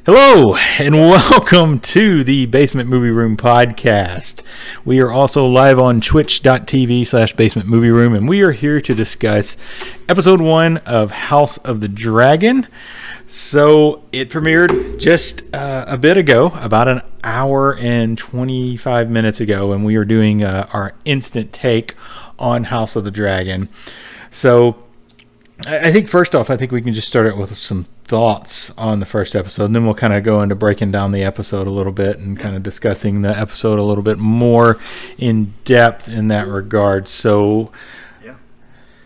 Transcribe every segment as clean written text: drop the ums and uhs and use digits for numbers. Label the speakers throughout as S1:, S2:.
S1: Hello, and welcome to the Basement Movie Room podcast. We are also live on twitch.tv/Basement Movie Room, and we are here to discuss episode 1 of House of the Dragon. So it premiered just a bit ago, about an hour and 25 minutes ago, and we are doing our instant take on House of the Dragon. So I think first off, I think we can just start it with some thoughts on the first episode, and then we'll kind of go into breaking down the episode a little bit and kind of discussing the episode a little bit more in depth in that regard. So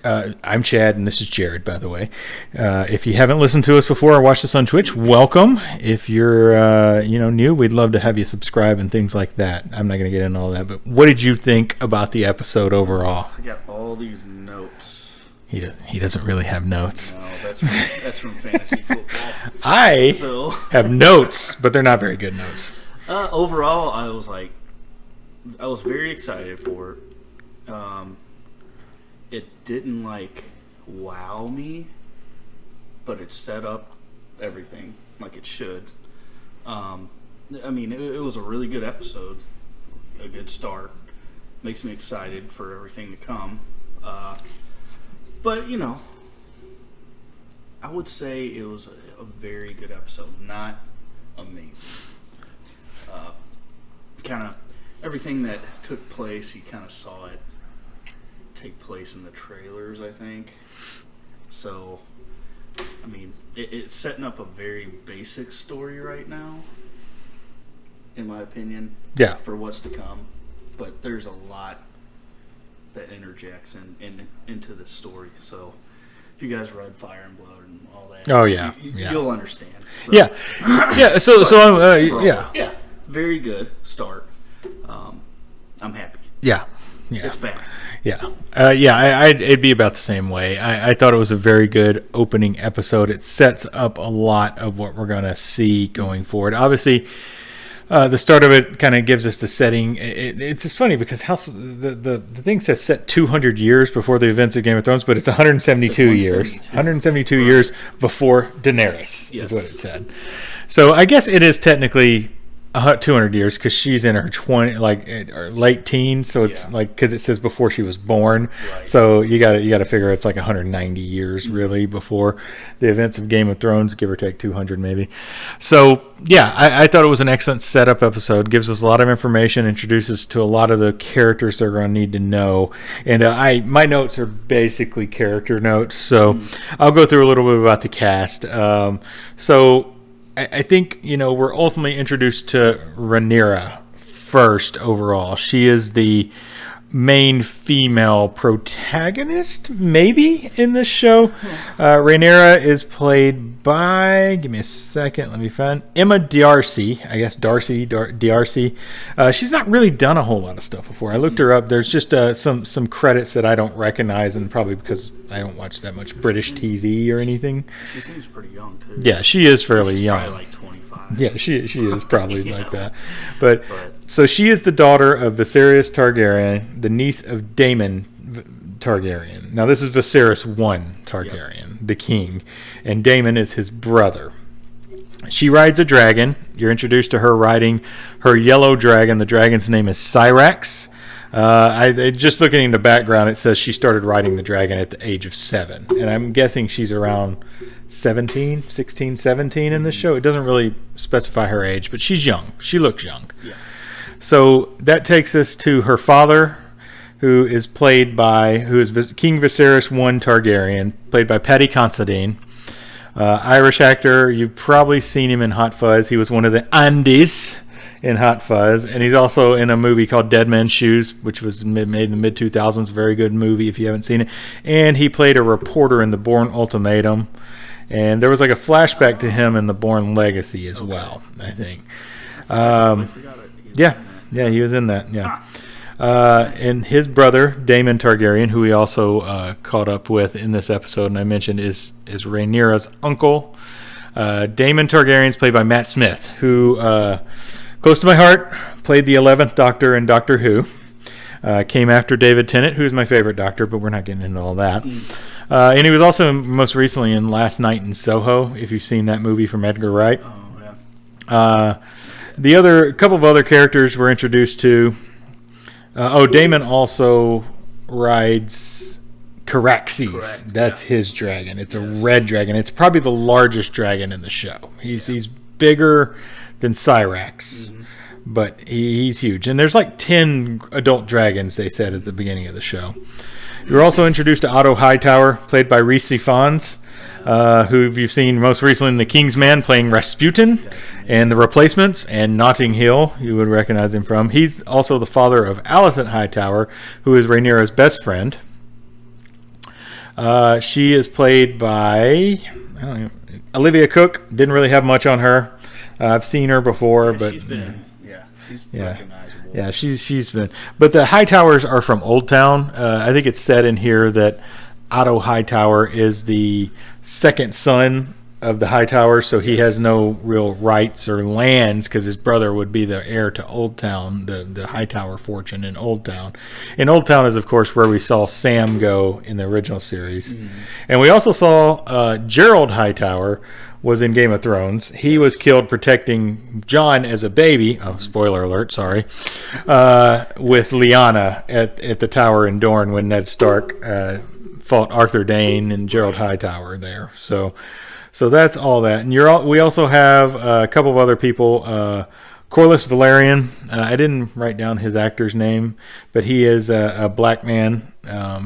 S1: I'm Chad, and this is Jared, by the way. If you haven't listened to us before or watched us on Twitch, welcome. If you're new, we'd love to have you subscribe and things like that. I'm not going to get into all that, but what did you think about the episode overall?
S2: I got all these notes.
S1: He doesn't really have notes.
S2: No, that's from fantasy football.
S1: I have notes, but they're not very good notes.
S2: Overall, I was very excited for it. It didn't wow me, but it set up everything like it should. It was a really good episode, a good start. Makes me excited for everything to come. But, I would say it was a very good episode. Not amazing. Kind of everything that took place, you kind of saw it take place in the trailers, I think. So, it's setting up a very basic story right now, in my opinion.
S1: Yeah.
S2: For what's to come. But there's a lot that interjects into the story. So if you guys read Fire and Blood and all that, you'll understand. So, very good start. I'm happy.
S1: Yeah.
S2: It's back.
S1: Yeah. It'd be about the same way. I thought it was a very good opening episode. It sets up a lot of what we're going to see going forward. Obviously, the start of it kind of gives us the setting. It's funny because the thing says set 200 years before the events of Game of Thrones, but it's 172 years. 172 years before Daenerys is what it said. So I guess it is technically 200 years because she's in her late teens, so it's because it says before she was born. Right. So you got to figure it's 190 years really before the events of Game of Thrones, give or take 200 maybe. So I thought it was an excellent setup episode. Gives us a lot of information, introduces to a lot of the characters they're going to need to know. And my notes are basically character notes, so I'll go through a little bit about the cast. I think, we're ultimately introduced to Rhaenyra first overall. She is the main female protagonist, maybe, in this show. Rhaenyra is played by, give me a second, let me find, Emma D'Arcy. I guess D'Arcy. She's not really done a whole lot of stuff before. I looked her up. There's just some credits that I don't recognize, and probably because I don't watch that much British TV or anything.
S2: She seems pretty young, too.
S1: Yeah, she is fairly young.
S2: She's probably 25.
S1: Yeah, she is probably like that. But so she is the daughter of Viserys Targaryen, the niece of Daemon Targaryen. Now this is Viserys I Targaryen, the king, and Daemon is his brother. She rides a dragon. You're introduced to her riding her yellow dragon. The dragon's name is Syrax. Just looking in the background, it says she started riding the dragon at the age of 7. And I'm guessing she's around 16, 17 in this show. It doesn't really specify her age, but she's young. She looks young. Yeah. So that takes us to her father, who is King Viserys I Targaryen, played by Paddy Considine. Irish actor. You've probably seen him in Hot Fuzz. He was one of the Andys in Hot Fuzz, and he's also in a movie called Dead Man's Shoes, which was made in the mid-2000s. Very good movie if you haven't seen it. And he played a reporter in The Bourne Ultimatum, and there was a flashback to him in The Bourne Legacy as well, I think. He was in that. And his brother Daemon Targaryen, who we also caught up with in this episode, and I mentioned is Rhaenyra's uncle. Daemon Targaryen is played by Matt Smith, who close to my heart, played the 11th Doctor in Doctor Who. Came after David Tennant, who's my favorite Doctor, but we're not getting into all that. And he was also most recently in Last Night in Soho, if you've seen that movie from Edgar Wright.
S2: Oh,
S1: The other couple of other characters we're introduced to. Daemon also rides Caraxes.
S2: Correct,
S1: That's
S2: yeah.
S1: his dragon. It's
S2: Yes.
S1: a red dragon. It's probably the largest dragon in the show. He's bigger than Cyrax, but he's huge. And there's like 10 adult dragons, they said at the beginning of the show. You're also introduced to Otto Hightower, played by Rhys Ifans, who you've seen most recently in The King's Man, playing Rasputin, and The Replacements, and Notting Hill, you would recognize him from. He's also the father of Alicent Hightower, who is Rhaenyra's best friend. She is played by Olivia Cook. Didn't really have much on her. I've seen her before, but
S2: she's been, she's recognizable.
S1: yeah, she's been. But the Hightowers are from Old Town. I think it's said in here that Otto Hightower is the second son of the Hightowers, so he has no real rights or lands because his brother would be the heir to Old Town, the Hightower fortune in Old Town. And Old Town is, of course, where we saw Sam go in the original series. And we also saw Gerald Hightower was in Game of Thrones. He was killed protecting Jon as a baby. Oh, spoiler alert, sorry. With Lyanna at the tower in Dorne when Ned Stark fought Arthur Dayne and Gerald Hightower there. So that's all that. And we also have a couple of other people. Corlys Velaryon. I didn't write down his actor's name, but he is a black man.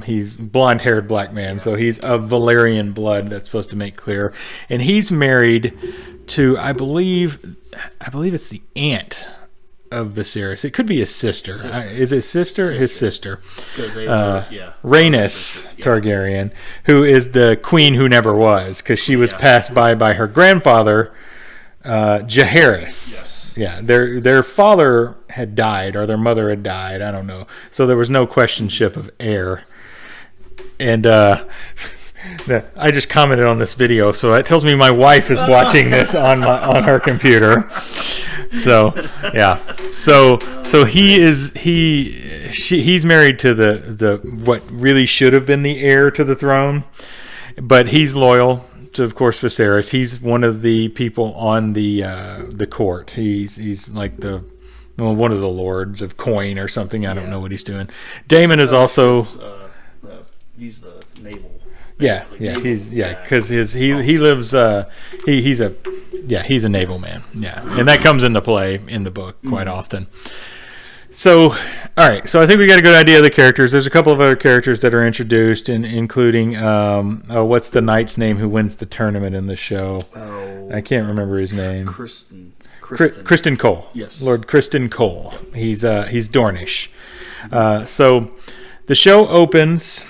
S1: He's blonde-haired black man, so he's of Valyrian blood. That's supposed to make clear. And he's married to, I believe it's the aunt of Viserys. It could be his sister. Is it sister? His sister. Rhaenys Targaryen, who is the queen who never was, because she was passed by her grandfather, Jaehaerys.
S2: Yes.
S1: Yeah, their father had died, or their mother had died. I don't know. So there was no questionship of heir. And I just commented on this video, so that tells me my wife is watching this on her computer. So yeah, so he's married to the what really should have been the heir to the throne, but he's loyal to, of course, Viserys. He's one of the people on the court. He's like one of the lords of coin or something. I don't know what he's doing. Daemon is also
S2: he's the naval.
S1: Because he lives he's a naval man. Yeah, and that comes into play in the book quite often. So, all right. So I think we got a good idea of the characters. There's a couple of other characters that are introduced, including what's the knight's name who wins the tournament in the show?
S2: Oh,
S1: I can't remember his name.
S2: Criston
S1: Cole.
S2: Yes,
S1: Lord Criston Cole. He's Dornish. So the show opens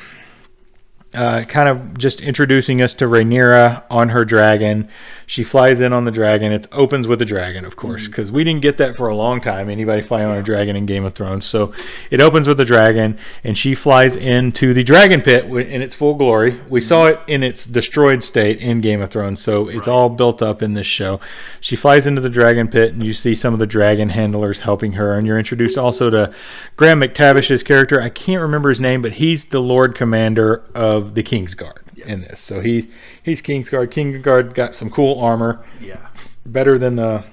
S1: kind of just introducing us to Rhaenyra on her dragon. She flies in on the dragon. It opens with a dragon, of course, because we didn't get that for a long time. Anybody flying on a dragon in Game of Thrones. So it opens with a dragon, and she flies into the dragon pit in its full glory. We saw it in its destroyed state in Game of Thrones, so it's all built up in this show. She flies into the dragon pit, and you see some of the dragon handlers helping her, and you're introduced also to Graham McTavish's character. I can't remember his name, but he's the Lord Commander of the Kingsguard in this. So he's Kingsguard. Kingsguard got some cool armor.
S2: Yeah.
S1: Better than the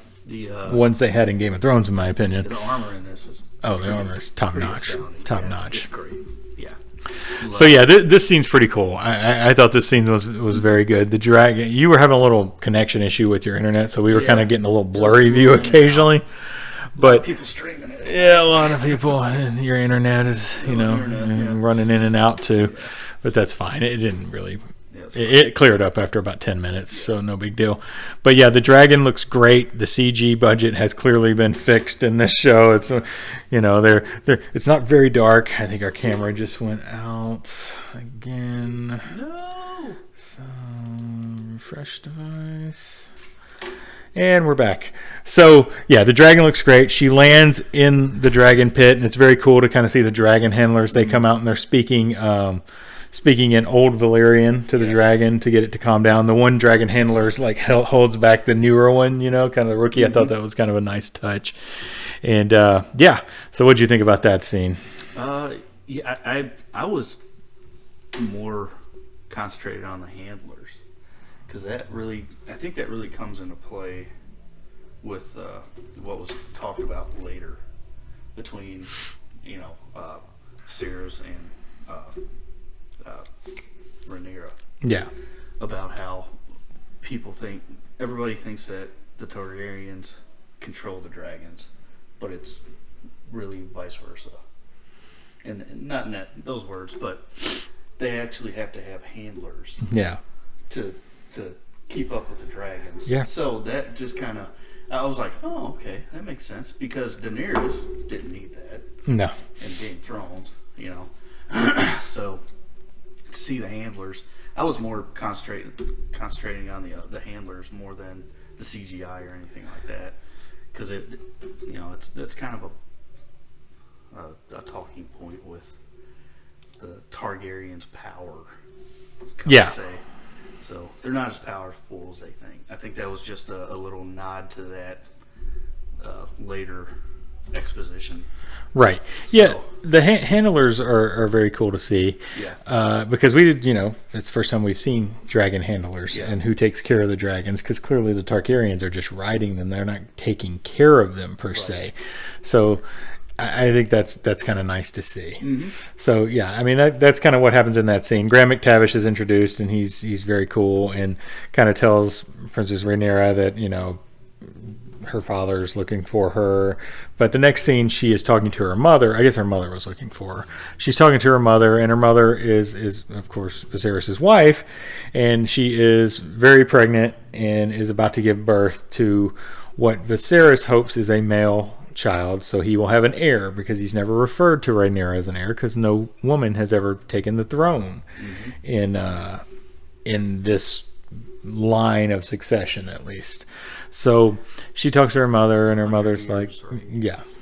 S1: ones they had in Game of Thrones, in my opinion.
S2: The armor in this is
S1: the armor is top notch. Top notch.
S2: It's great. Yeah.
S1: So yeah, this scene's pretty cool. I thought this scene was very good. The dragon. You were having a little connection issue with your internet, so we were kind of getting a little blurry view occasionally. But
S2: people streaming it.
S1: Yeah, a lot of people. And your internet is running in and out too. But that's fine. It didn't really. It cleared up after about 10 minutes, so no big deal. But yeah, the dragon looks great. The CG budget has clearly been fixed in this show. It's it's not very dark. I think our camera just went out again.
S2: No.
S1: So refresh device. And we're back. So, yeah, the dragon looks great. She lands in the dragon pit, and it's very cool to kind of see the dragon handlers. They come out and they're speaking in Old Valyrian to the dragon to get it to calm down. The one dragon handler is like holds back the newer one, kind of the rookie. I thought that was kind of a nice touch. And, so what did you think about that scene?
S2: I was more concentrated on the handlers. Because I think that really comes into play with what was talked about later between, Viserys and Rhaenyra.
S1: Yeah.
S2: About how everybody thinks that the Targaryens control the dragons, but it's really vice versa. And not in those words, but they actually have to have handlers.
S1: Yeah.
S2: To keep up with the dragons.
S1: Yeah. So
S2: that just kind of, I was like, oh, okay, that makes sense, because Daenerys didn't need that.
S1: No.
S2: In Game of Thrones, So to see the handlers, I was more concentrating on the handlers more than the CGI or anything like that, because that's kind of a talking point with the Targaryens' power.
S1: Yeah.
S2: Say. So they're not as powerful as they think. I think that was just a little nod to that later exposition.
S1: Right.
S2: So,
S1: yeah. The handlers are very cool to see.
S2: Yeah.
S1: Because we did, it's the first time we've seen dragon handlers and who takes care of the dragons, because clearly the Targaryens are just riding them. They're not taking care of them per se. So I think that's kind of nice to see.
S2: Mm-hmm.
S1: So yeah, I mean that's kind of what happens in that scene. Graham McTavish is introduced, and he's very cool, and kind of tells Princess Rhaenyra that her father's looking for her. But the next scene, she is talking to her mother. I guess her mother was looking for her. She's talking to her mother, and her mother is of course Viserys' wife, and she is very pregnant and is about to give birth to what Viserys hopes is a male child, so he will have an heir, because he's never referred to Rhaenyra as an heir, because no woman has ever taken the throne in this line of succession, at least. So she talks to her mother, and her mother's like,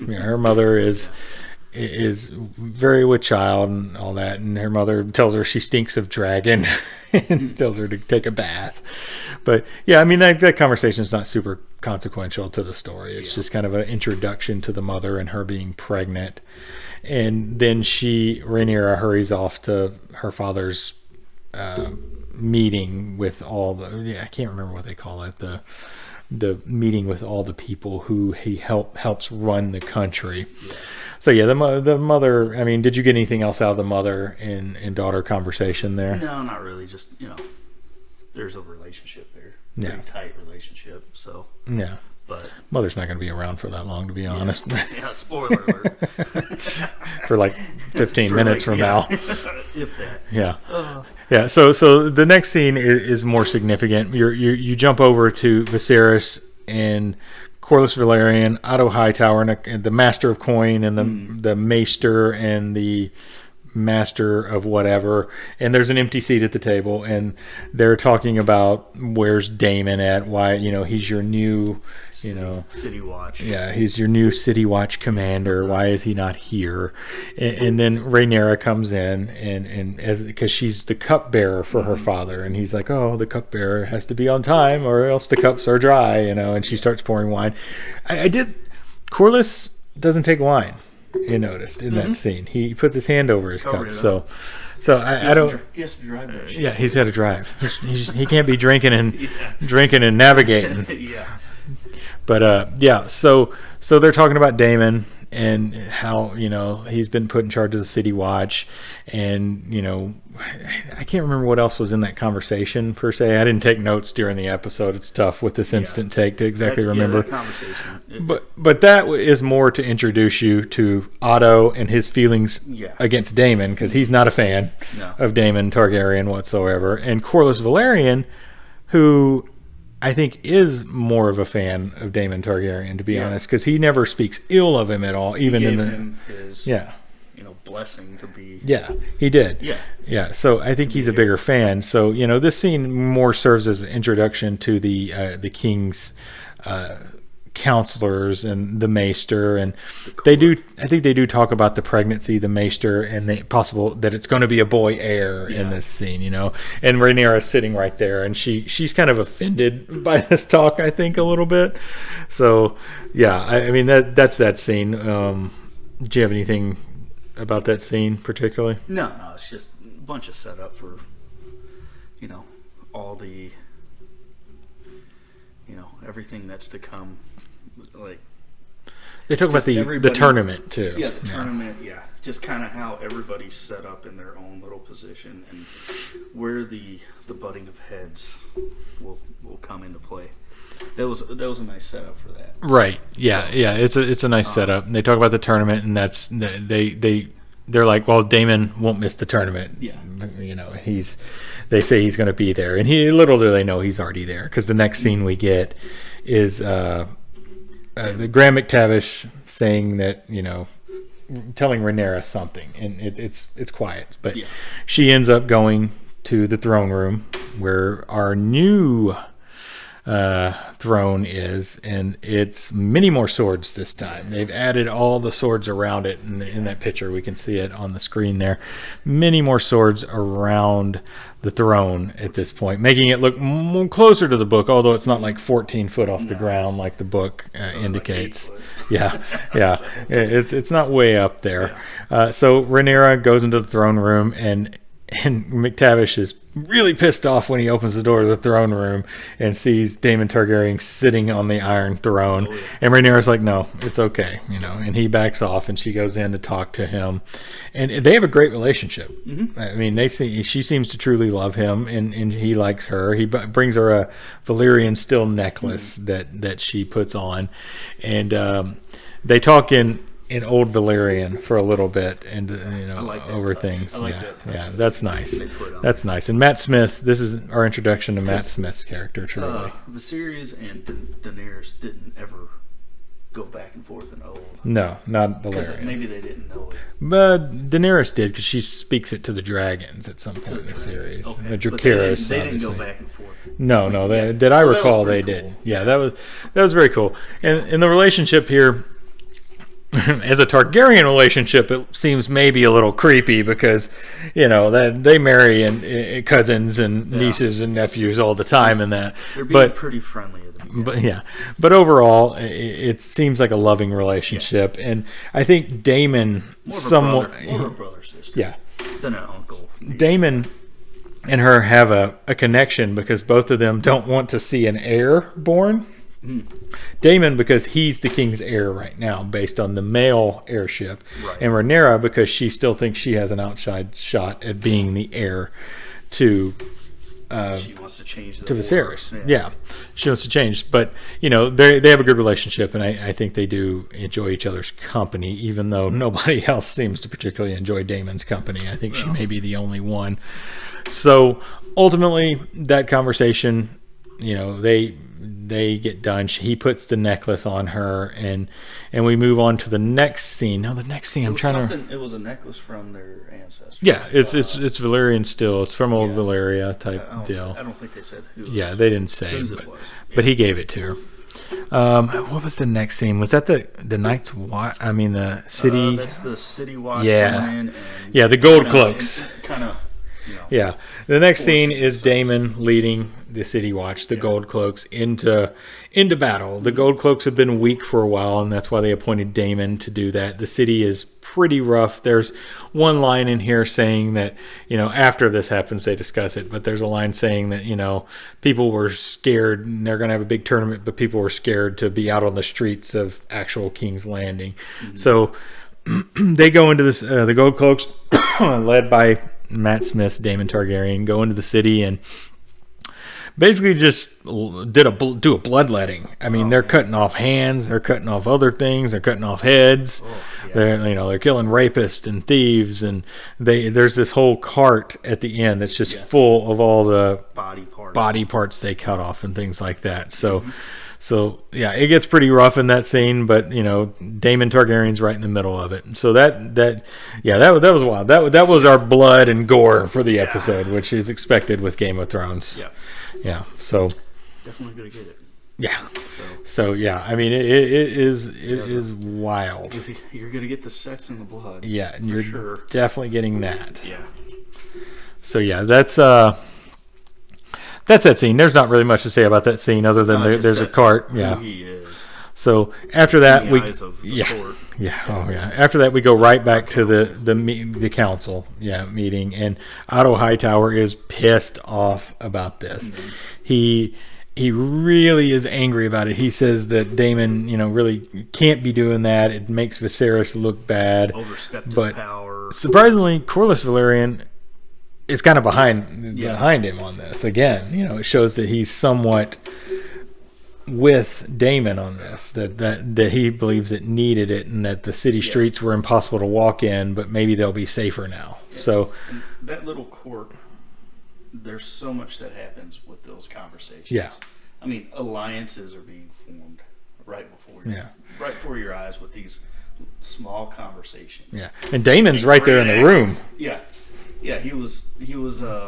S1: her mother is very with child and all that, and her mother tells her she stinks of dragon and tells her to take a bath. But yeah, I mean that conversation is not super consequential to the story. It's just kind of an introduction to the mother and her being pregnant. And then Rhaenyra hurries off to her father's meeting with all I can't remember what they call it, the meeting with all the people who he helps run the country. So yeah, the mother, I mean, did you get anything else out of the mother and daughter conversation there?
S2: No, not really. Just, there's a relationship there. Very tight relationship. So
S1: yeah.
S2: But
S1: mother's not going to be around for that long, to be honest.
S2: Yeah, spoiler alert.
S1: For like 15 minutes from now.
S2: If that.
S1: Yeah. Yeah, so the next scene is more significant. You jump over to Viserys and Corlys Velaryon, Otto Hightower, and the Master of Coin, and the Maester, and the Master of whatever, and there's an empty seat at the table, and they're talking about where's Daemon at, why he's your new
S2: City Watch.
S1: Yeah, he's your new City Watch commander. Why is he not here? And then Rhaenyra comes in, and because she's the cupbearer for her father, and he's like, oh, the cupbearer has to be on time, or else the cups are dry, and she starts pouring wine. Corlys doesn't take wine. You noticed in that scene, he puts his hand over his cup. So I don't.
S2: He has to drive that shit.
S1: Yeah, he's got to drive. He can't be drinking and navigating.
S2: Yeah.
S1: But so they're talking about Daemon and how he's been put in charge of the City Watch, and I can't remember what else was in that conversation per se. I didn't take notes during the episode. It's tough with this instant take to exactly remember.
S2: That conversation.
S1: But that is more to introduce you to Otto and his feelings against Daemon, because he's not a fan of Daemon Targaryen whatsoever, and Corlys Velaryon, who I think is more of a fan of Daemon Targaryen, to be honest, because he never speaks ill of him at all. Even
S2: he gave
S1: in the
S2: him his blessing to be.
S1: Yeah, he did.
S2: Yeah.
S1: So I think he's a bigger fan. So this scene more serves as an introduction to the king's counselors and the Maester, and I think they do talk about the pregnancy, the Maester, and the possible that it's going to be a boy heir in this scene, and Rhaenyra is sitting right there, and she's kind of offended by this talk, I think, a little bit. So yeah, I mean that's that scene. Do you have anything about that scene particularly?
S2: No, it's just a bunch of setup for all the everything that's to come like
S1: They talk about
S2: just
S1: the tournament too.
S2: Yeah, the tournament. Yeah, just kind of how everybody's set up in their own little position and where the butting of heads will come into play. That was a nice setup for that.
S1: Right. Yeah.
S2: So,
S1: yeah. It's a nice setup. And they talk about the tournament, and that's they're like, well, Daemon won't miss the tournament.
S2: Yeah.
S1: You know, they say he's going to be there, and little do they know he's already there, because the next scene we get is the Graham McTavish saying that, you know, telling Rhaenyra something, and it's quiet, but she ends up going to the throne room where our new throne is, and it's many more swords this time. They've added all the swords around it, and in that picture we can see it on the screen there. Many more swords around the throne at this point, making it look more closer to the book, although it's not like 14 foot off the ground like the book indicates.
S2: Like
S1: yeah. It's not way up there. So Rhaenyra goes into the throne room, and McTavish is really pissed off when he opens the door to the throne room and sees Daemon Targaryen sitting on the Iron Throne. And Rhaenyra's like, no, it's okay, you know. And he backs off, and she goes in to talk to him, and they have a great relationship. I mean, she seems to truly love him, and he likes her. He brings her a Valyrian steel necklace that she puts on, and they talk in Old Valyrian for a little bit, and you know, over things. Yeah, that's nice. That's nice. And Matt Smith, this is our introduction to Matt Smith's character. Truly,
S2: Viserys and Daenerys didn't ever go back and forth in Old.
S1: No, not Valyrian.
S2: Maybe they didn't know it.
S1: But Daenerys did, because she speaks it to the dragons at some point in the series.
S2: Okay.
S1: The Dracarys,
S2: they didn't go back and forth.
S1: No, that I recall they did.
S2: Cool.
S1: Yeah, that was very cool. And the relationship here, as a Targaryen relationship, it seems maybe a little creepy, because, you know, that they marry and cousins and nieces and nephews all the time, and that.
S2: They're being pretty friendly at the beginning.
S1: But overall, it seems like a loving relationship, and I think Daemon
S2: more of a brother sister. Than an uncle.
S1: Daemon and her have a connection, because both of them don't want to see an heir born. Daemon, because he's the king's heir right now, based on the male heirship, and Rhaenyra, because she still thinks she has an outside shot at being the heir to.
S2: She wants to change
S1: to Viserys. Yeah, she wants to change, but you know, they have a good relationship, and I think they do enjoy each other's company, even though nobody else seems to particularly enjoy Daemon's company. I think she may be the only one. So ultimately, that conversation, you know, they get done. He puts the necklace on her, and we move on to the next scene. Now, the next scene,
S2: it was a necklace from their ancestors.
S1: Yeah, it's Valyrian still. It's from old Valyria type deal.
S2: I don't think they said who.
S1: Yeah, they didn't say,
S2: whose it was.
S1: But he gave it to her. What was the next scene? Was that the Night's Watch? I mean, the city.
S2: That's the city watch.
S1: Yeah, the gold cloaks.
S2: Kind of.
S1: Yeah, the next scene is Daemon leading the City Watch, the Gold Cloaks, into battle. The Gold Cloaks have been weak for a while, and that's why they appointed Daemon to do that. The city is pretty rough. There's one line in here saying that, you know, after this happens, they discuss it, but there's a line saying that, you know, people were scared, and they're going to have a big tournament, but people were scared to be out on the streets of actual King's Landing. So they go into this, the Gold Cloaks, led by Matt Smith's Daemon Targaryen, go into the city and basically just do a bloodletting. I mean, they're cutting off hands, they're cutting off other things, they're cutting off heads. They're killing rapists and thieves, and there's this whole cart at the end that's just full of all the body parts they cut off and things like that. So yeah, it gets pretty rough in that scene, but you know, Daemon Targaryen's right in the middle of it. So that was wild. That was our blood and gore for the episode, which is expected with Game of Thrones. Yeah. So
S2: definitely gonna get it.
S1: Yeah. So yeah, I mean, it is wild.
S2: You're gonna get the sex and the blood.
S1: Yeah, and you're definitely getting that.
S2: Yeah.
S1: So yeah, that's that scene. There's not really much to say about that scene other than there's a cart. Yeah.
S2: Who he is.
S1: So after that,
S2: court.
S1: After that, we go right back to the council meeting, and Otto Hightower is pissed off about this. He he really is angry about it. He says that Daemon, really can't be doing that. It makes Viserys look bad.
S2: Overstepped his
S1: But
S2: power.
S1: surprisingly, Corlys Velaryon is kind of behind him on this. Again, it shows that he's somewhat with Daemon on this, that he believes it needed it, and that the city streets were impossible to walk in, but maybe they'll be safer now.
S2: Yeah.
S1: So
S2: and that little court, there's so much that happens with those conversations.
S1: Yeah.
S2: I mean, alliances are being formed right before your eyes with these small conversations.
S1: Yeah, and Daemon's right there in the room.
S2: Yeah, he was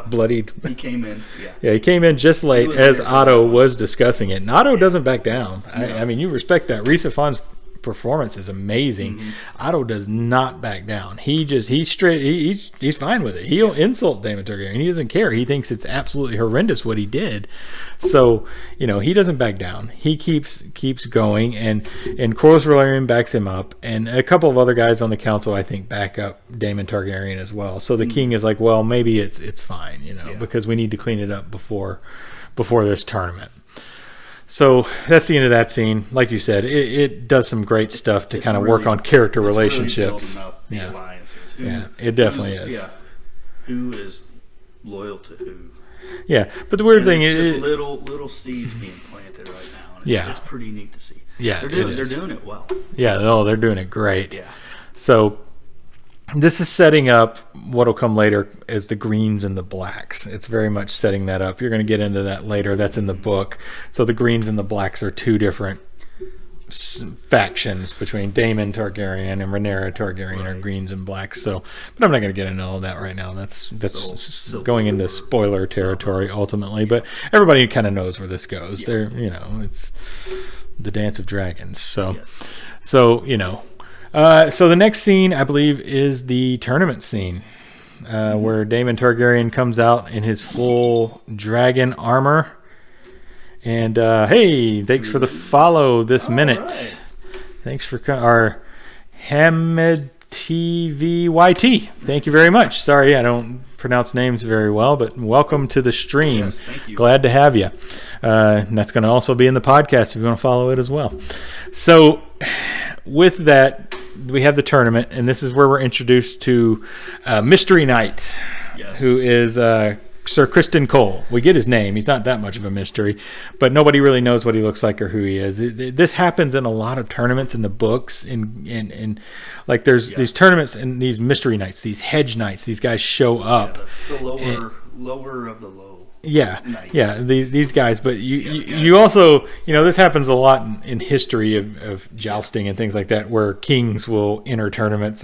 S1: Bloodied.
S2: He came in.
S1: Yeah, he came in just late as Otto was discussing it. And Otto doesn't back down.
S2: No.
S1: I mean, you respect that. Rhys Ifans' performance is amazing. Otto does not back down. He's fine with it. He'll insult Daemon Targaryen. He doesn't care. He thinks it's absolutely horrendous what he did. So, he doesn't back down. He keeps going, and Corlys Velaryon backs him up, and a couple of other guys on the council, I think, back up Daemon Targaryen as well. So the king is like, well, maybe it's fine, because we need to clean it up before this tournament. So that's the end of that scene. Like you said, it does some great stuff to kind of work on character relationships.
S2: Really building up the alliances.
S1: It definitely is.
S2: Yeah, who is loyal to who?
S1: Yeah, but the weird thing is,
S2: just little seeds being planted right now. And it's pretty neat to see.
S1: Yeah,
S2: they're doing it well.
S1: Yeah, they're doing it great.
S2: Yeah.
S1: So this is setting up what'll come later as the greens and the blacks. It's very much setting that up. You're going to get into that later. That's in the book. So the greens and the blacks are two different factions between Daemon Targaryen and Rhaenyra Targaryen, are greens and blacks. So, but I'm not going to get into all that right now. That's going into spoiler territory ultimately. But everybody kind of knows where this goes. There, it's the Dance of Dragons. So, so the next scene, I believe, is the tournament scene, where Daemon Targaryen comes out in his full dragon armor. And, hey, thanks for the follow this minute.
S2: Right.
S1: Thanks for our Hamed TVYT. Thank you very much. Sorry, I don't pronounce names very well, but welcome to the stream.
S2: Yes, thank you.
S1: Glad to have you. And that's going to also be in the podcast if you want to follow it as well. So with that, we have the tournament, and this is where we're introduced to Mystery Knight, who is Sir Criston Cole. We get his name. He's not that much of a mystery, but nobody really knows what he looks like or who he is. This happens in a lot of tournaments in the books, and like there's these tournaments and these mystery knights, these hedge knights. These guys show up.
S2: The lower of the low.
S1: Knights. These guys. But you also, this happens a lot in history of jousting and things like that, where kings will enter tournaments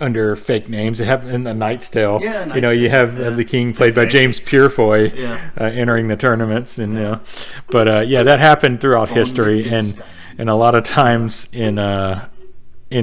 S1: under fake names. It happened in The Knight's Tale. You have the king played by James Purefoy entering the tournaments, and but that happened throughout history, and a lot of times in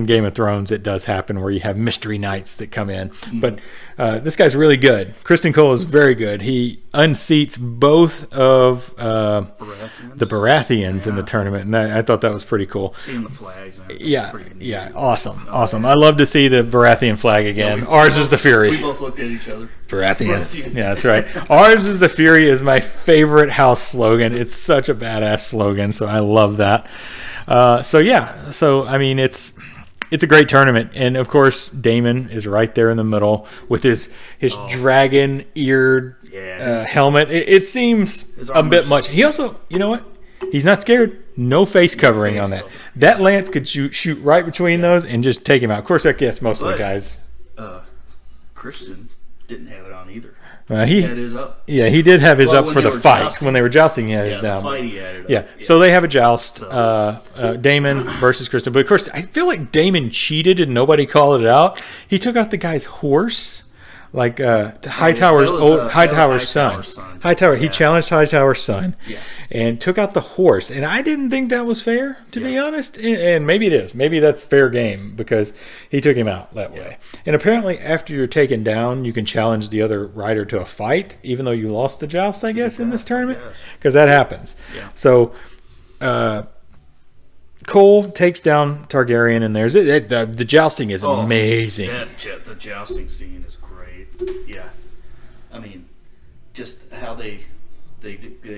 S1: Game of Thrones it does happen where you have mystery knights that come in. But this guy's really good. Criston Cole is very good. He unseats both of the Baratheons in the tournament, and I thought that was pretty cool.
S2: Seeing the flags and everything.
S1: Awesome. I love to see the Baratheon flag again. Ours is the Fury.
S2: We both looked at each other.
S1: Baratheon. Yeah, that's right. Ours is the Fury is my favorite house slogan. It's such a badass slogan, so I love that. So I mean, it's a great tournament, and of course Daemon is right there in the middle with his dragon eared helmet. It seems a bit much. He also, you know what? He's not scared. No face covering on that. That lance could shoot right between those and just take him out. Of course, I guess most of the guys.
S2: Criston didn't have it on either.
S1: He
S2: had his up.
S1: Yeah, he did have his up for the fight.
S2: Jousting.
S1: When they were jousting, he had his down.
S2: The fight he had it up.
S1: Yeah, so they have a joust. Daemon versus Criston. But of course, I feel like Daemon cheated and nobody called it out. He took out the guy's horse. Like Hightower's son. Hightower. He challenged Hightower's son, and took out the horse. And I didn't think that was fair, to be honest. And maybe it is. Maybe that's fair game because he took him out that way. And apparently, after you're taken down, you can challenge the other rider to a fight, even though you lost the joust. I guess in this tournament, because that happens. So. Cole takes down Targaryen, and there's the jousting is amazing.
S2: The jousting scene is great. Yeah, I mean, just how they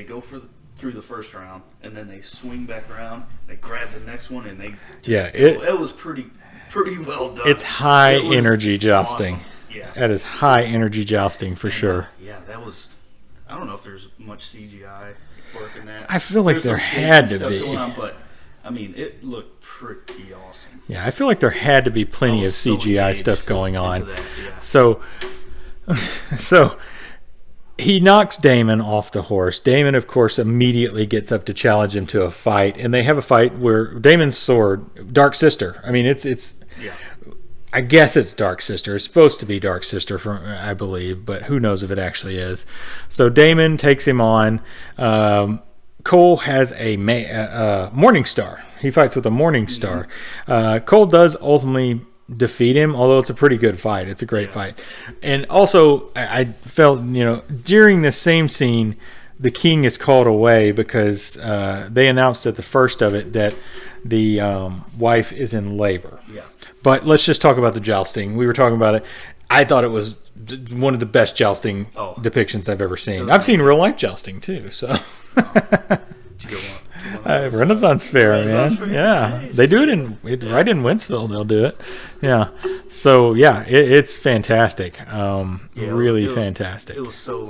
S2: go for through the first round, and then they swing back around, they grab the next one, and they just it was pretty well done.
S1: It's high energy jousting.
S2: Awesome. Yeah,
S1: that is high energy jousting for sure.
S2: Yeah, that was. I don't know if there's much CGI work in that.
S1: I feel like there had to be.
S2: Going on, but I mean, it looked pretty awesome.
S1: Yeah, I feel like there had to be plenty of CGI stuff going on.
S2: That, yeah.
S1: So he knocks Damon off the horse. Damon, of course, immediately gets up to challenge him to a fight, and they have a fight where Damon's sword, Dark Sister. I mean, it's.
S2: Yeah.
S1: I guess it's Dark Sister. It's supposed to be Dark Sister, I believe, but who knows if it actually is. So Damon takes him on. Cole has a Morning Star. He fights with a Morning Star. Cole does ultimately defeat him, although it's a pretty good fight. It's a great fight. And also, I felt, during the same scene, the king is called away because they announced at the first of it that the wife is in labor.
S2: Yeah.
S1: But let's just talk about the jousting. We were talking about it. I thought it was one of the best jousting depictions I've ever seen. I've seen real life jousting too. So Renaissance Fair, man. Yeah, nice. They do it right in Wentzville. They'll do it. Yeah. So yeah, it's fantastic. Really fantastic.
S2: It was so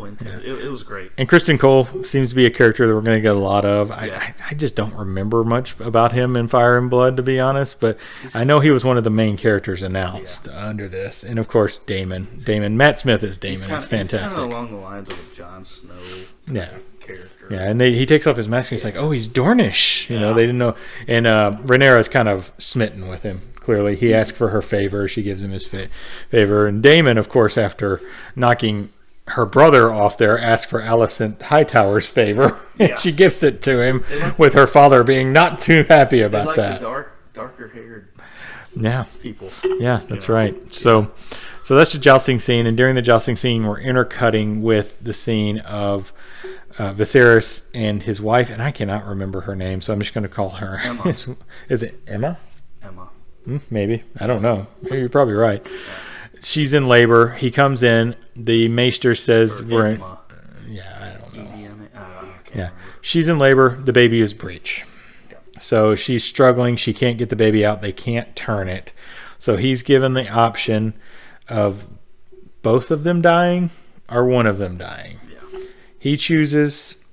S2: intense. It was great.
S1: And Kristen Cole seems to be a character that we're going to get a lot of. I just don't remember much about him in Fire and Blood, to be honest, but I know he was one of the main characters announced under this. And of course, Damon. Matt Smith is Damon. It's fantastic.
S2: He's kind of along the lines of a Jon Snow character.
S1: Yeah, and he takes off his mask and he's like, oh, he's Dornish. They didn't know. And Rhaenyra's kind of smitten with him. Clearly, he asked for her favor. She gives him his favor. And Damon, of course, after knocking her brother off there, asked for Alicent Hightower's favor, and she gives it to him, with her father being not too happy about that.
S2: The darker haired people.
S1: Yeah, that's right. So that's the jousting scene, and during the jousting scene, we're intercutting with the scene of Viserys and his wife, and I cannot remember her name, so I'm just going to call her
S2: Emma.
S1: Is it Emma?
S2: Emma.
S1: Maybe. I don't know. You're probably right. She's in labor. He comes in. The maester says we're in. I don't know. She's in labor. The baby is breech. So she's struggling. She can't get the baby out. They can't turn it. So he's given the option of both of them dying or one of them dying. He chooses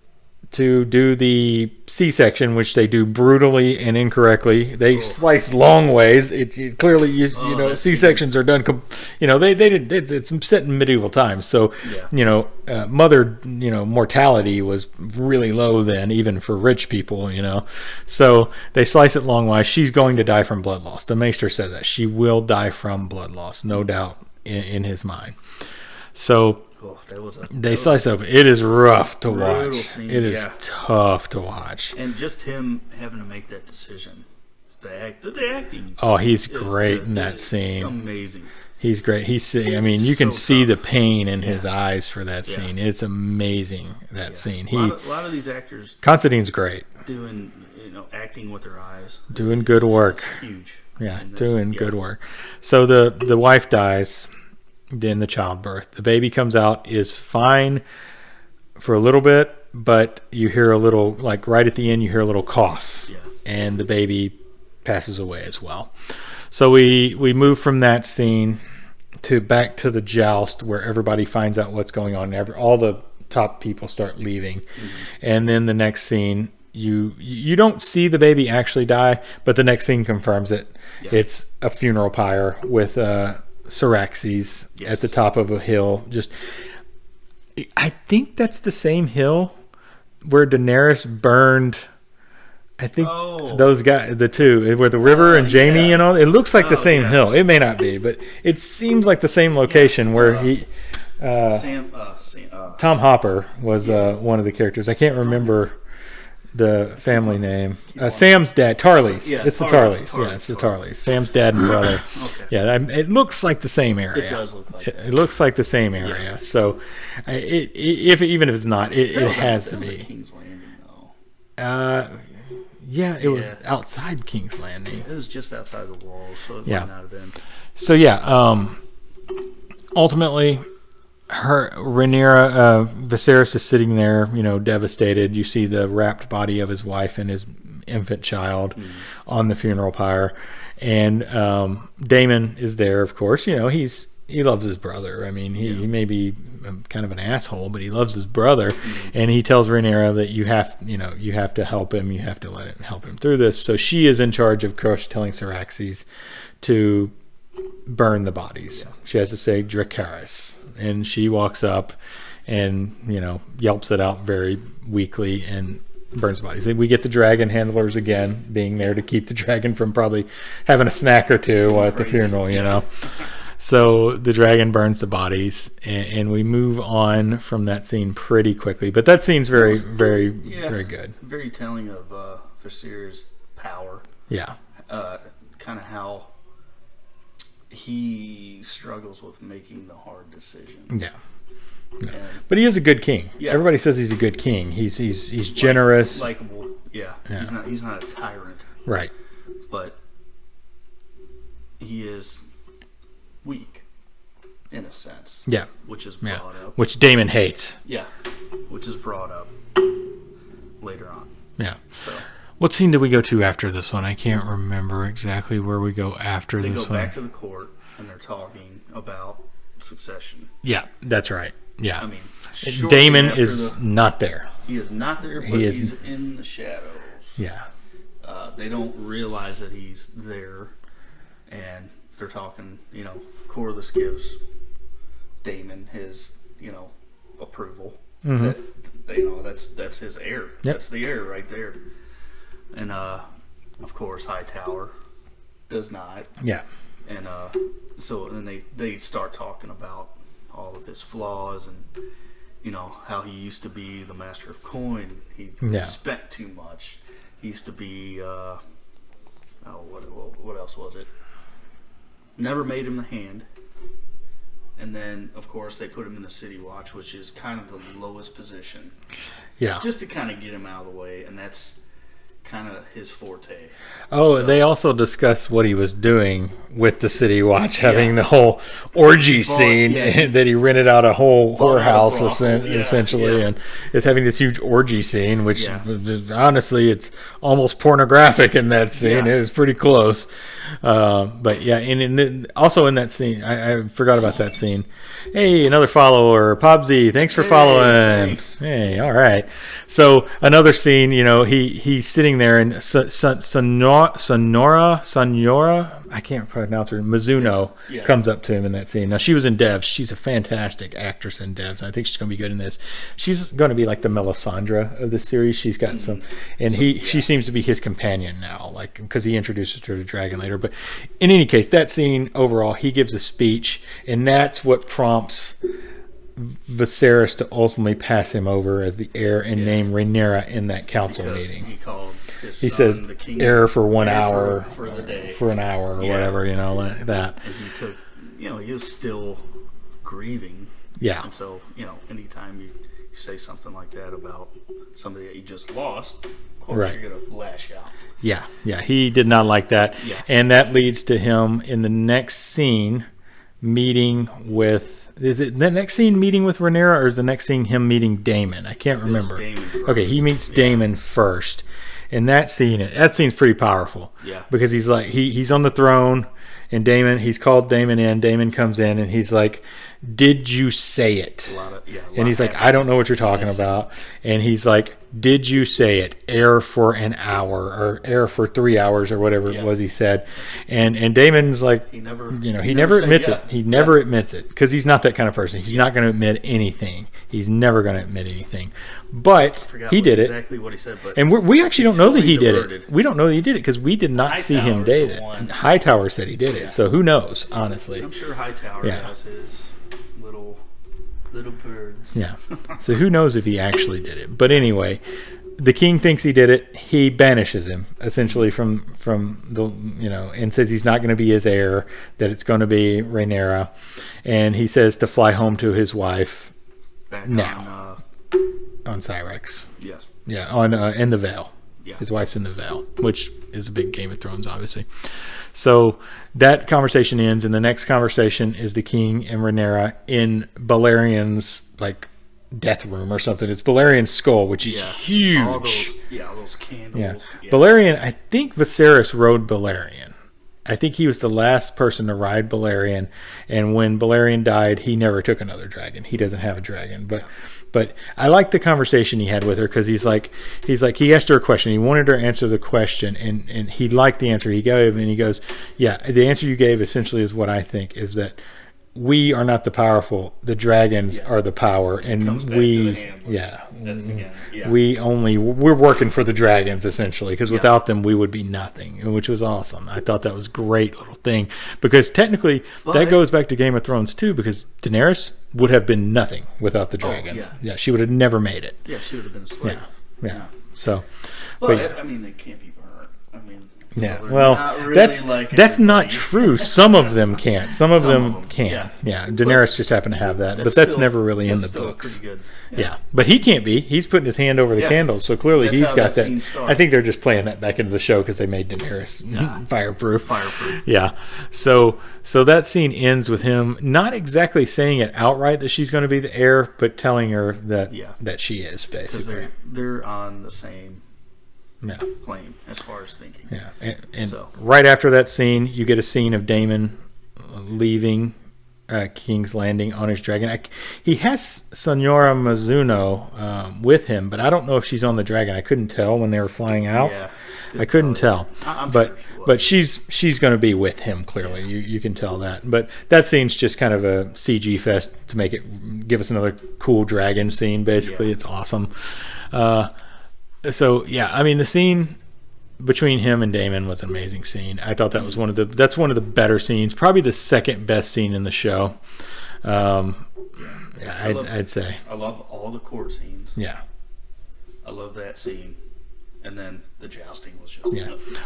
S1: to do the C-section, which they do brutally and incorrectly. They slice long ways. It clearly, C-sections are done. They did. It's set in medieval times, so mother, mortality was really low then, even for rich people. So they slice it long ways. She's going to die from blood loss. The maester said that she will die from blood loss, no doubt in his mind. So. They slice up. It is rough to watch.
S2: Scene,
S1: it is tough to watch.
S2: And just him having to make that decision. The acting.
S1: Oh, he's great in that scene.
S2: Amazing.
S1: He's great. You can see the pain in his eyes for that scene. It's amazing, that scene.
S2: A lot of these actors.
S1: Constantine's great.
S2: Doing, acting with their eyes.
S1: Doing good work.
S2: It's huge.
S1: Yeah, doing good work. So the wife dies. In the childbirth, the baby comes out, is fine for a little bit, but you hear a little, like right at the end, you hear a little cough, and the baby passes away as well. So we move from that scene back to the joust, where everybody finds out what's going on. All the top people start leaving, and then the next scene, you don't see the baby actually die, but the next scene confirms it. It's a funeral pyre with Syraxes at the top of a hill. I think that's the same hill where Daenerys burned. I think those guys, the two, where the river and Jaime and all. It looks like the same hill. It may not be, but it seems like the same location where he. Tom Hopper was one of the characters. I can't remember the family name. Sam's dad, Tarlys. It's the Tarlys. Yeah, it's the Tarlys. Sam's dad and brother. Yeah, it looks like the same area.
S2: It does look like
S1: it looks like the same area. Yeah. So, even if it's not, it has to be.
S2: King's Landing, though.
S1: It was outside King's Landing.
S2: It was just outside the walls, so it might not have been.
S1: So ultimately, Viserys is sitting there, devastated. You see the wrapped body of his wife and his infant child on the funeral pyre, and Daemon is there. Of course, he loves his brother. I mean, he may be kind of an asshole, but he loves his brother, and he tells Rhaenyra that you have to help him. You have to help him through this. So she is in charge of telling Syraxes to burn the bodies. Yeah. She has to say Dracarys, and she walks up and yelps it out very weakly and burns the bodies. And we get the dragon handlers again being there to keep the dragon from probably having a snack or two at the funeral. So the dragon burns the bodies, and we move on from that scene pretty quickly. But that scene's very, very, very good.
S2: Very telling of Viserys' power.
S1: Yeah.
S2: Kind of how he struggles with making the hard decision.
S1: Yeah. But he is a good king. Yeah. Everybody says he's a good king. He's generous,
S2: likable. Yeah. He's not a tyrant.
S1: Right.
S2: But he is weak in a sense.
S1: Yeah.
S2: Which is brought up.
S1: Which Daemon hates.
S2: Yeah. Which is brought up later on.
S1: Yeah.
S2: So
S1: what scene did we go to after this one? I can't remember exactly where we go after this one.
S2: They go back to the court and they're talking about succession.
S1: Yeah, that's right. Yeah.
S2: I mean,
S1: Daemon is not there.
S2: He is not there, but he's in the shadows.
S1: Yeah.
S2: They don't realize that he's there, and they're talking, Corlys gives Daemon his, approval.
S1: Mm-hmm.
S2: That, that's his heir. Yep. That's the heir right there. And, of course, Hightower does not.
S1: Yeah.
S2: And so then they start talking about all of his flaws and, how he used to be the master of coin. He spent too much. He used to be, what else was it? Never made him the hand. And then, of course, they put him in the City Watch, which is kind of the lowest position.
S1: Yeah.
S2: Just to kind of get him out of the way, and that's kind of his forte.
S1: Oh, they also discuss what he was doing with the City Watch, having the whole orgy scene that he rented out a whole whorehouse essentially, and it's having this huge orgy scene, which honestly, it's almost pornographic in that scene. It is pretty close. But yeah, and also in that scene, I forgot about that scene. Hey, another follower, Pobsy. Thanks for following.
S2: Thanks.
S1: Hey, all right. So another scene, he's sitting there, and Sonora, I can't pronounce her, Mizuno comes up to him in that scene. Now, she was in Devs. She's a fantastic actress in Devs. I think she's going to be good in this. She's going to be like the Melisandre of the series. She's got some, and she seems to be his companion now, like, because he introduces her to Dragon later. But in any case, that scene overall, he gives a speech, and that's what prompts Viserys to ultimately pass him over as the heir and name Rhaenyra in that council meeting.
S2: He called his
S1: he
S2: son
S1: says
S2: the king
S1: heir for 1 hour
S2: for the day,
S1: for an hour or whatever, like that.
S2: And he took, he was still grieving.
S1: Yeah.
S2: And so, anytime you say something like that about somebody that you just lost, of course you're gonna lash out.
S1: Yeah, he did not like that, and that leads to him in the next scene meeting with. Is it the next scene meeting with Rhaenyra, or is the next scene him meeting Daemon? I can't remember. Okay, he meets Daemon first, and that scene's pretty powerful.
S2: Yeah,
S1: because he's like he's on the throne, and he's called Daemon in. Daemon comes in, and he's like, "Did you say it?" And he's like, "I don't know what you're talking about." And he's like, "Did you say it? Heir for an hour, or heir for 3 hours, or whatever it was he said." And Daemon's like, he never admits it. He never admits it, because he's not that kind of person. He's not going to admit anything. He's never going to admit anything. But he did it.
S2: Exactly what he said. But
S1: and we actually don't know that he did it. We don't know that he did it because we did not see him do it. Hightower said he did it. So who knows? Honestly,
S2: I'm sure Hightower has his little birds.
S1: Yeah. So who knows if he actually did it? But anyway, the king thinks he did it. He banishes him essentially from the and says he's not going to be his heir. That it's going to be Rhaenyra, and he says to fly home to his wife
S2: back
S1: now on Syrax.
S2: Yes.
S1: Yeah. On in the Vale.
S2: Yeah.
S1: His wife's in the Vale, which is a big Game of Thrones, obviously. So that conversation ends, and the next conversation is the king and Rhaenyra in Balerian's like death room or something. It's Balerian's skull, which is huge.
S2: All those candles.
S1: Yeah. Balerian, I think Viserys rode Balerian. I think he was the last person to ride Balerian, and when Balerian died, he never took another dragon. He doesn't have a dragon, but I like the conversation he had with her, because he asked her a question. He wanted her to answer the question, and he liked the answer he gave, and he goes, yeah, the answer you gave essentially is what I think, is that we are not the powerful, the dragons are the power, and we're working for the dragons essentially, because without them we would be nothing, which was awesome. I thought that was a great little thing, because technically that goes back to Game of Thrones too, because Daenerys would have been nothing without the dragons. She would have never made it.
S2: She would have been a slave.
S1: So
S2: but I mean, they can't be burnt. I mean,
S1: that's not true. Some of them can't. Some of them can. Yeah. Daenerys just happened to have that, but that's never really in the books.
S2: Pretty good.
S1: Yeah, but he can't be. He's putting his hand over the candles, so clearly he's got that. I think they're just playing that back into the show because they made Daenerys fireproof. Yeah. So that scene ends with him not exactly saying it outright that she's going to be the heir, but telling her that she is, basically.
S2: Because they're on the same plane as far as thinking.
S1: Yeah, and right after that scene, you get a scene of Daemon leaving King's Landing on his dragon. He has Senora Mizuno with him, but I don't know if she's on the dragon. I couldn't tell when they were flying out. I couldn't tell. But she's going to be with him, clearly. You can tell that. But that scene's just kind of a CG fest to give us another cool dragon scene, basically. It's awesome. So I mean, the scene between him and Daemon was an amazing scene. I thought that was one of the better scenes, probably the second best scene in the show. I'd say
S2: I love all the court scenes.
S1: Yeah,
S2: I love that scene, and then the jousting was just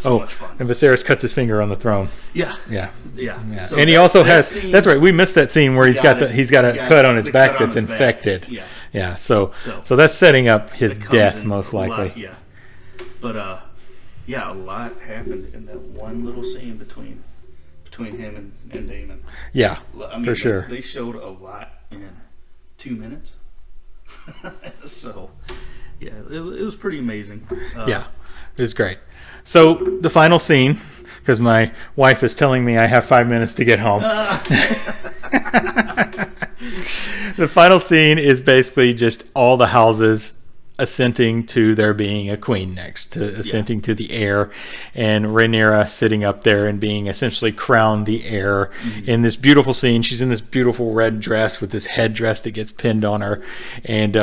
S2: so much fun.
S1: And Viserys cuts his finger on the throne.
S2: Yeah.
S1: So and he also has scene, that's right. We missed that scene where he's got a cut on his back that's infected. Yeah. So that's setting up his death most likely.
S2: But a lot happened in that one little scene between him and Daemon.
S1: Yeah,
S2: I mean,
S1: for sure.
S2: They showed a lot in 2 minutes. So, it was pretty amazing.
S1: It was great. So the final scene, because my wife is telling me I have 5 minutes to get home. The final scene is basically just all the houses assenting to there being a queen next, assenting to the heir, and Rhaenyra sitting up there and being essentially crowned the heir in this beautiful scene. She's in this beautiful red dress with this headdress that gets pinned on her, and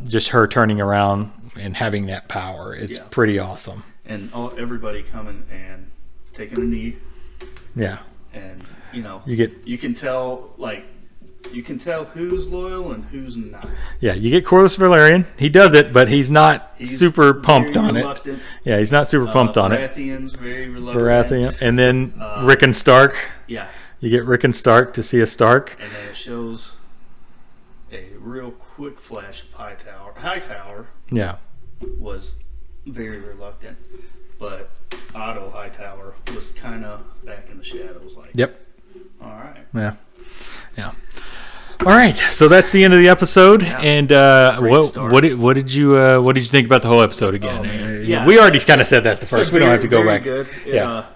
S1: just her turning around and having that power. It's pretty awesome.
S2: And everybody coming and taking a knee.
S1: Yeah.
S2: And you can tell who's loyal and who's not.
S1: Yeah, you get Corlys Velaryon. He does it, but he's not super pumped on
S2: reluctant.
S1: it. Yeah, he's not super pumped on it.
S2: Baratheon's very reluctant.
S1: And then Rickon Stark.
S2: Yeah.
S1: You get Rickon Stark to see a Stark.
S2: And then it shows a real quick flash of Hightower. Hightower was very reluctant, but Otto Hightower was kind of back in the shadows. All right.
S1: Yeah. All right, so that's the end of the episode. And what did you think about the whole episode again? We already kind of said that the first. We don't have to go back.
S2: Good.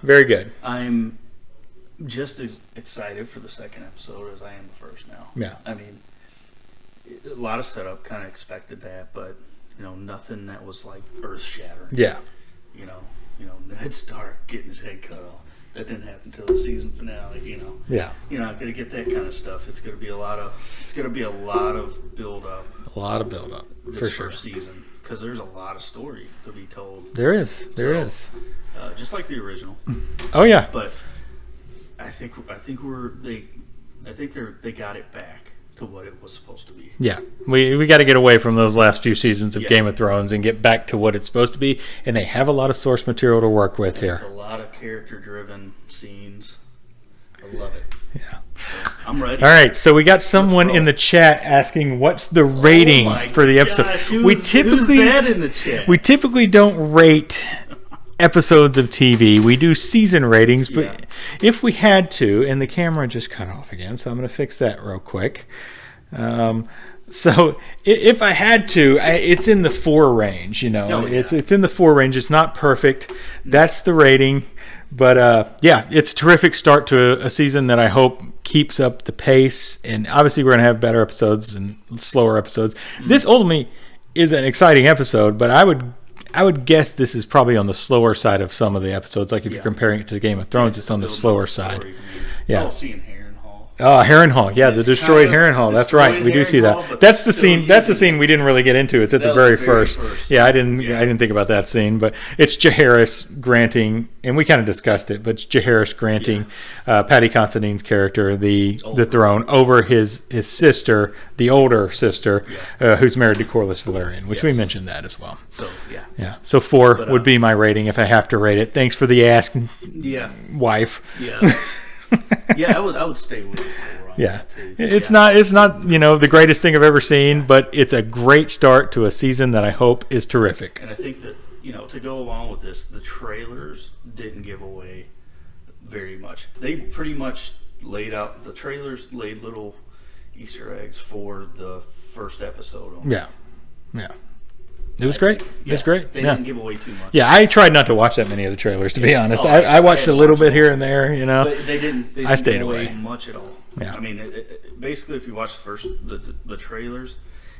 S1: Very good.
S2: I'm just as excited for the second episode as I am the first now.
S1: Yeah.
S2: I mean, a lot of setup, kind of expected that, but nothing that was like earth shattering.
S1: Yeah.
S2: Ned Stark getting his head cut off. That didn't happen until the season finale.
S1: Yeah.
S2: You're not going to get that kind of stuff. It's going to be a lot of build up.
S1: A lot of build up
S2: this first season, because there's a lot of story to be told.
S1: There is.
S2: Just like the original.
S1: Oh yeah.
S2: But I think they got it back to what it was supposed to be.
S1: Yeah, we got to get away from those last few seasons of Game of Thrones and get back to what it's supposed to be. And they have a lot of source material to work with here.
S2: It's a lot of character-driven scenes, a I love it.
S1: Yeah.
S2: So, I'm ready.
S1: All right, so we got someone in the chat asking what's the rating for the episode.
S2: Gosh,
S1: who's
S2: that in the chat?
S1: We typically don't rate episodes of TV. We do season ratings, but if we had to, and the camera just cut off again, so I'm going to fix that real quick. So if I had to, it's in the 4 range. It's in the 4 range. It's not perfect. That's the rating. But it's a terrific start to a season that I hope keeps up the pace. And obviously, we're going to have better episodes and slower episodes. This ultimately is an exciting episode, but I would guess this is probably on the slower side of some of the episodes. Like if you're comparing it to Game of Thrones, it's on the slower side. Yeah.
S2: Seeing Harrenhal.
S1: Oh, Harrenhal. Yeah, the destroyed Harrenhal. That's right. We do see that. That's the scene. That's the scene we didn't really get into. It's at the very first. Yeah, I didn't think about that scene, but it's Jaehaerys granting, and we kind of discussed it, but it's Jaehaerys granting Paddy Considine's character the throne over his sister, the older sister, who's married to Corlys Velaryon, which we mentioned that as well.
S2: So
S1: yeah. So 4 would be my rating if I have to rate it. Thanks for the ask, wife.
S2: Yeah. I would stay with it.
S1: It's not the greatest thing I've ever seen, but it's a great start to a season that I hope is terrific.
S2: And I think that to go along with this, the trailers didn't give away very much. They pretty much laid little Easter eggs for the first episode.
S1: Yeah. It was great. It was great.
S2: They didn't give away too much.
S1: Yeah, I tried not to watch that many of the trailers, to be honest. I watched a little bit here and there,
S2: They didn't
S1: I stayed
S2: give
S1: away
S2: much at all.
S1: Yeah.
S2: I mean, basically, if you watch the trailers,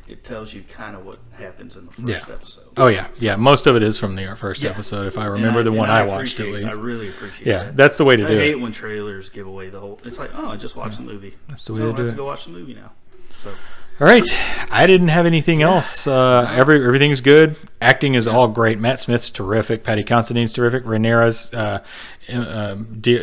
S2: it tells you kind of what happens in the first episode.
S1: Oh, yeah. Yeah, most of it is from the first episode, if I remember the one I watched at least.
S2: I really appreciate
S1: that. Yeah, that's the way to do it.
S2: I hate when trailers give away the whole... It's like, I just watched the movie.
S1: That's the way to do it.
S2: I don't have to go watch the movie now. So...
S1: All right. I didn't have anything else. Everything's good. Acting is all great. Matt Smith's terrific. Paddy Considine's terrific. Rhaenyra's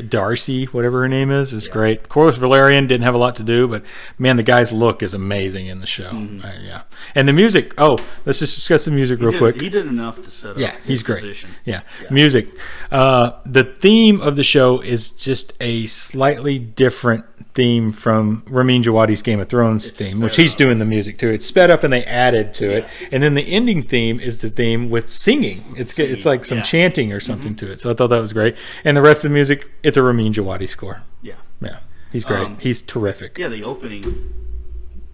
S1: Darcy, whatever her name is great. Corlys Velaryon didn't have a lot to do, but man, the guy's look is amazing in the show. And the music. Let's just discuss the music real quick.
S2: He did enough to set up
S1: he's great.
S2: Position.
S1: Music. The theme of the show is just a slightly different theme from Ramin Djawadi's Game of Thrones theme, which he's doing the music too. It's sped up and they added to it. And then the ending theme is the theme with singing. It's like some chanting or something to it. So I thought that was great. And the rest of the music, it's a Ramin Djawadi score. Yeah. He's great. He's terrific.
S2: Yeah, the opening,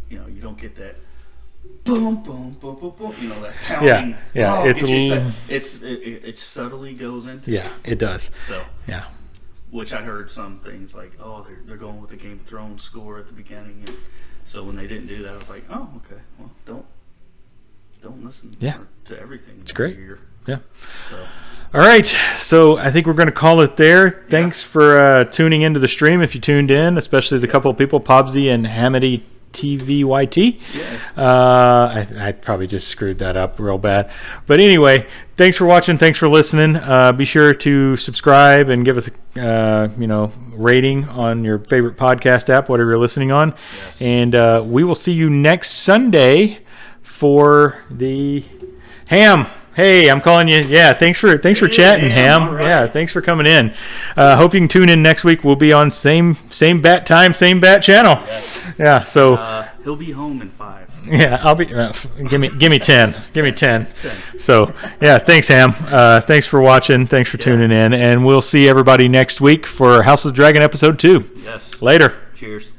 S2: you don't get that boom, boom, boom, boom, boom. That pounding.
S1: Yeah.
S2: It subtly goes into.
S1: Yeah, it does.
S2: So.
S1: Yeah.
S2: Which I heard some things like, they're going with the Game of Thrones score at the beginning, and so when they didn't do that, I was like, okay, well, don't listen to everything.
S1: It's great. Yeah.
S2: So.
S1: All right, so I think we're going to call it there. Thanks for tuning into the stream. If you tuned in, especially the couple of people, Pobsy and Hamity TVYT. I probably just screwed that up real bad. But anyway, thanks for watching. Thanks for listening. Be sure to subscribe and give us a rating on your favorite podcast app, whatever you're listening on.
S2: Yes.
S1: And we will see you next Sunday for the Ham. Hey, I'm calling you. Yeah, thanks for chatting, Ham. Right. Yeah, thanks for coming in. Hope you can tune in next week. We'll be on same bat time, same bat channel.
S2: Yes.
S1: Yeah. So
S2: he'll be home in 5.
S1: Yeah, I'll be. Give me 10. Give me 10. So yeah, thanks, Ham. Thanks for watching. Thanks for tuning in, and we'll see everybody next week for House of the Dragon episode 2.
S2: Yes.
S1: Later.
S2: Cheers.